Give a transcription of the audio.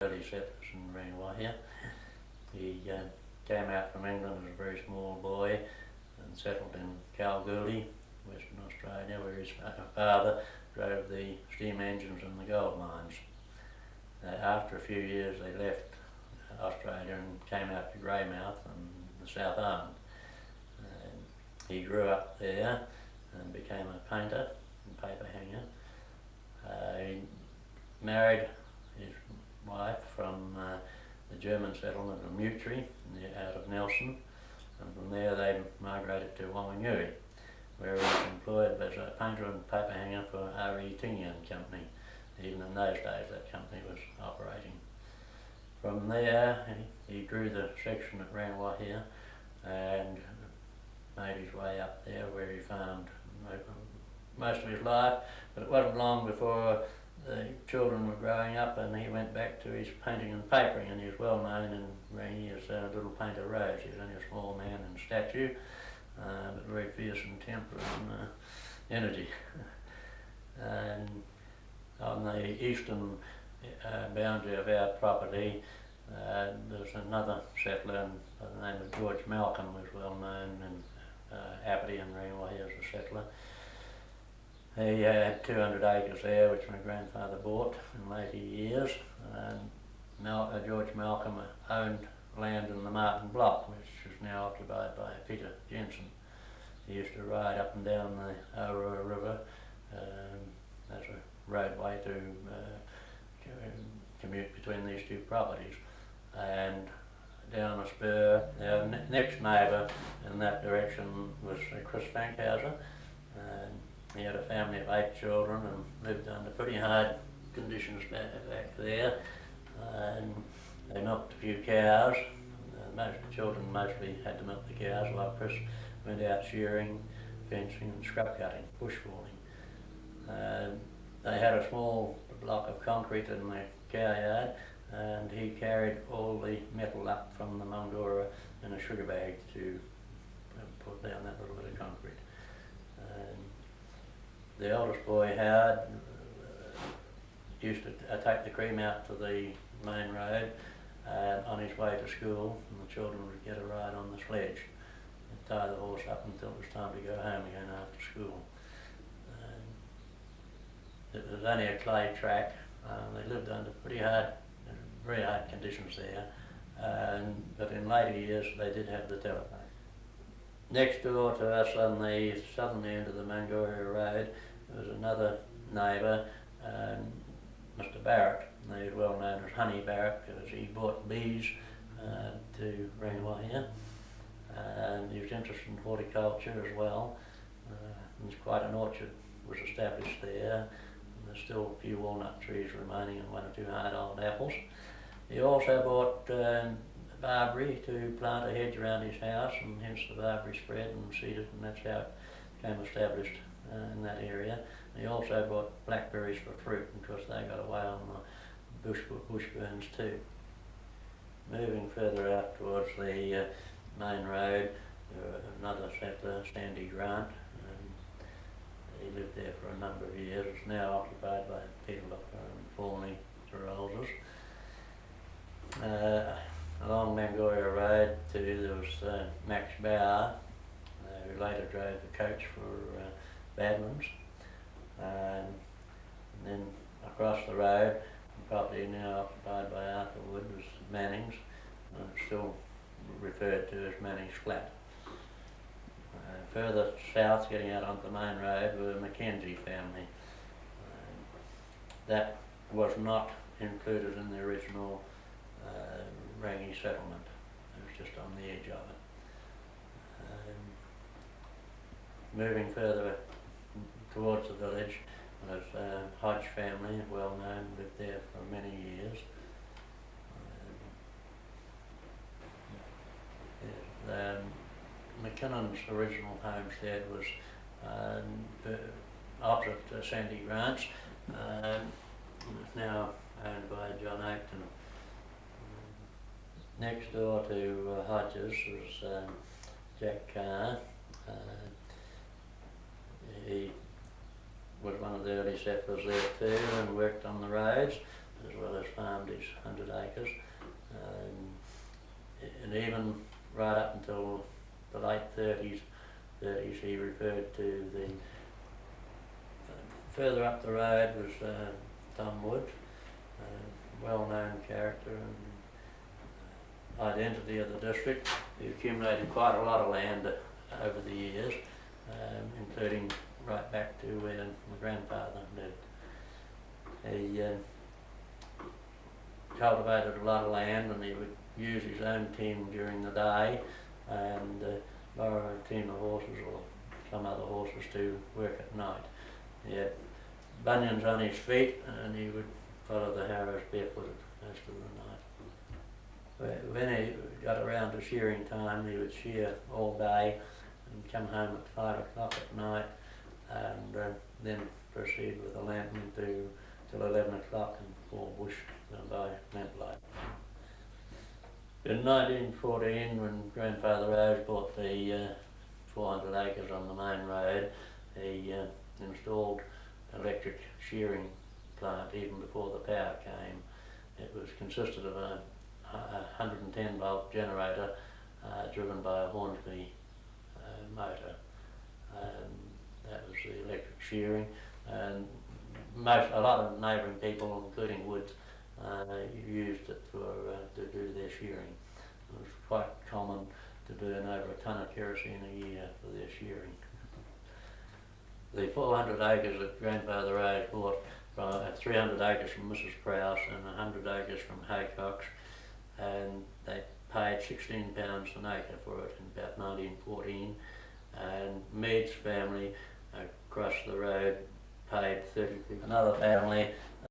early settlers in Rangiwahia. He came out from England as a very small boy and settled in Kalgoorlie, Western Australia, where his father drove the steam engines in the gold mines. After a few years they left Australia and came out to Greymouth and the South Island. He grew up there and became a painter and paper hanger. He married his wife from the German settlement of Mutri out of Nelson, and from there they migrated to Wanganui, where he was employed as a painter and paper hanger for R.E. Tingy and Company. Even in those days that company was operating. From there he drew the section at Rangiwahia and made his way up there, where he farmed most of his life, but it wasn't long before the children were growing up and he went back to his painting and papering, and he was well known in Rangi as Little Painter Rose. He was only a small man in stature, but very fierce in temper and energy. And on the eastern boundary of our property, there's another settler by the name of George Malcolm, who was well known in Apathy and Rangiwahia as a settler. He had 200 acres there, which my grandfather bought in later years. And George Malcolm owned land in the Martin Block, which is now occupied by Peter Jensen. He used to ride up and down the Aurora River as a roadway to commute between these two properties. And down a spur, our next neighbour in that direction was Chris Fankhauser. He had a family of 8 children and lived under pretty hard conditions back there. And they milked a few cows. Most of the children mostly had to milk the cows, while Chris went out shearing, fencing and scrub cutting, bushwalking. They had a small block of concrete in the cow yard, and he carried all the metal up from the Mangora in a sugar bag to put down that little bit of concrete. The oldest boy, Howard, used to take the cream out to the main road on his way to school, and the children would get a ride on the sledge and tie the horse up until it was time to go home again after school. It was only a clay track. They lived under very hard conditions there, but in later years they did have the telephone. Next door to us on the southern end of the Mangora Road, there was another neighbour, Mr. Barrett. He was well known as Honey Barrett because he brought bees to Rangiwahia, and he was interested in horticulture as well. There's quite an orchard was established there. There's still a few walnut trees remaining and 1 or 2 hard old apples. He also bought barberry to plant a hedge around his house, and hence the barberry spread and seeded, and that's how it became established in that area. And he also bought blackberries for fruit, and of course they got away on the bush burns too. Moving further out towards the main road, another settler, Sandy Grant. He lived there for a number of years. It's now occupied by Peter Locker and formerly the Rolsers. Along Mangora Road too, there was Max Bauer, who later drove the coach for Badlands. And then across the road, the property now occupied by Arthur Wood, was Manning's, still referred to as Manning's Flat. Further south, getting out onto the main road, were the Mackenzie family. That was not included in the original Rangi settlement. It was just on the edge of it. Moving further towards the village was Hodge family, well known, lived there for many years. McKinnon's original homestead was opposite Sandy Grant's. It's now owned by John Acton. Next door to Hodges was Jack Carr. He was one of the early settlers there too and worked on the roads. as well as farmed his 100 acres. And even right up until the late 30s, he referred to the further up the road was Tom Wood, well-known character and identity of the district. He accumulated quite a lot of land over the years, including right back to where my grandfather lived. He cultivated a lot of land, and he would use his own team during the day and borrow a team of horses or some other horses to work at night. He had bunions on his feet, and he would follow the harrows barefooted most of the night. When he got around to shearing time, he would shear all day and come home at 5 o'clock at night, and then proceed with the lantern till 11 o'clock and fall bush by lamplight. In 1914, when Grandfather Rose bought the 400 acres on the main road, he installed an electric shearing plant even before the power came. It consisted of a 110 volt generator driven by a Hornsby motor. That was the electric shearing, and a lot of neighbouring people, including Woods, used it to do their shearing. It was quite common to burn over a tonne of kerosene a year for their shearing. The 400 acres that Grandfather Rose bought, 300 acres from Mrs. Prowse and 100 acres from Haycox, and they paid £16 an acre for it in about 1914, and Mead's family across the road paid 30p. Another family